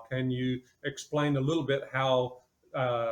block. Can you explain a little bit how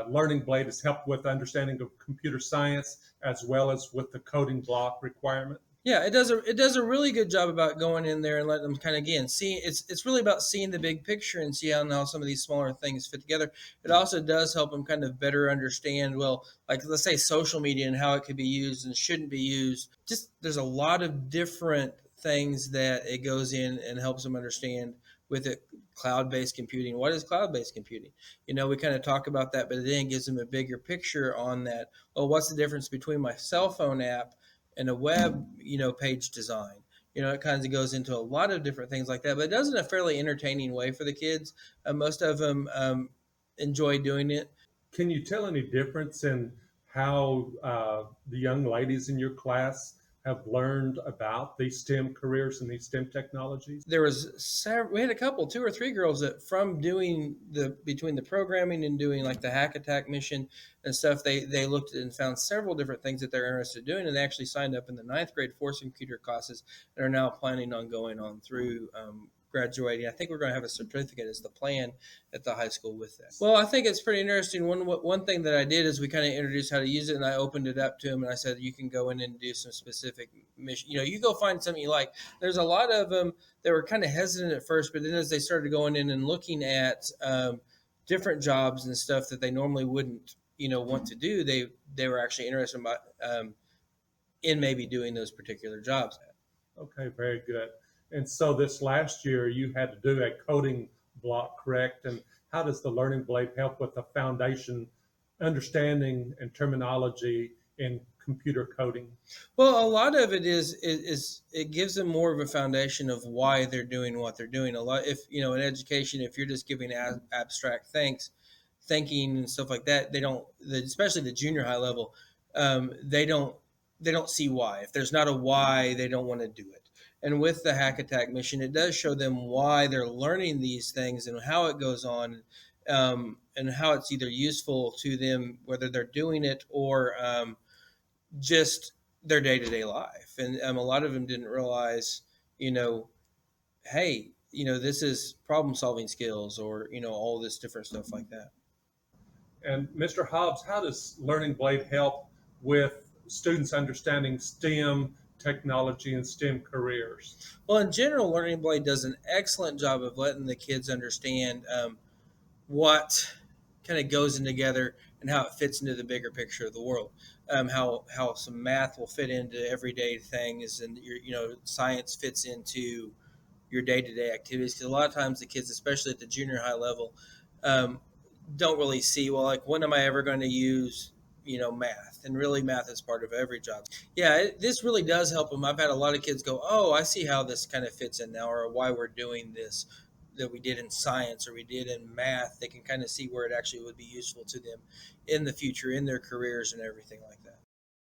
Learning Blade has helped with understanding of computer science as well as with the coding block requirement? Yeah, it does a really good job about going in there and letting them kind of again see it's really about seeing the big picture and see how some of these smaller things fit together. It also does help them kind of better understand, well, like let's say social media and how it could be used and shouldn't be used. Just there's a lot of different things that it goes in and helps them understand with it. Cloud-based computing. What is cloud-based computing? We kind of talk about that, but it then gives them a bigger picture on that. Well, what's the difference between my cell phone app and a web, page design? It kind of goes into a lot of different things like that, but it does it in a fairly entertaining way for the kids. Most of them enjoy doing it. Can you tell any difference in how the young ladies in your class have learned about these STEM careers and these STEM technologies? We had a couple, two or three girls that from doing between the programming and doing like the hack attack mission and stuff, they looked and found several different things that they're interested in doing, and they actually signed up in the ninth grade for some computer classes and are now planning on going on through graduating. I think we're going to have a certificate as the plan at the high school with that. Well, I think it's pretty interesting. One thing that I did is we kind of introduced how to use it, and I opened it up to them, and I said you can go in and do some specific mission. You go find something you like. There's a lot of them. They were kind of hesitant at first, but then as they started going in and looking at different jobs and stuff that they normally wouldn't, want to do, they were actually interested in maybe doing those particular jobs. Okay, very good. And so this last year you had to do a coding block, correct? And how does the Learning Blade help with the foundation understanding and terminology in computer coding? Well, a lot of it is it gives them more of a foundation of why they're doing what they're doing. A lot, if in education, if you're just giving abstract thinking and stuff like that, they don't, especially the junior high level, they don't see why. If there's not a why, they don't want to do it. And with the hack attack mission, it does show them why they're learning these things and how it goes on, and how it's either useful to them, whether they're doing it or just their day to day life. And a lot of them didn't realize, you know, hey, this is problem solving skills, or all this different stuff like that. And Mr. Hobbs, how does Learning Blade help with students understanding STEM technology and STEM careers? Well, in general, Learning Blade does an excellent job of letting the kids understand what kind of goes in together and how it fits into the bigger picture of the world. How some math will fit into everyday things, and science fits into your day to day activities. Because a lot of times the kids, especially at the junior high level, um, don't really see, well, like, when am I ever going to use math? And really, math is part of every job. Yeah, this really does help them. I've had a lot of kids go, oh, I see how this kind of fits in now, or why we're doing this that we did in science or we did in math. They can kind of see where it actually would be useful to them in the future, in their careers and everything like that.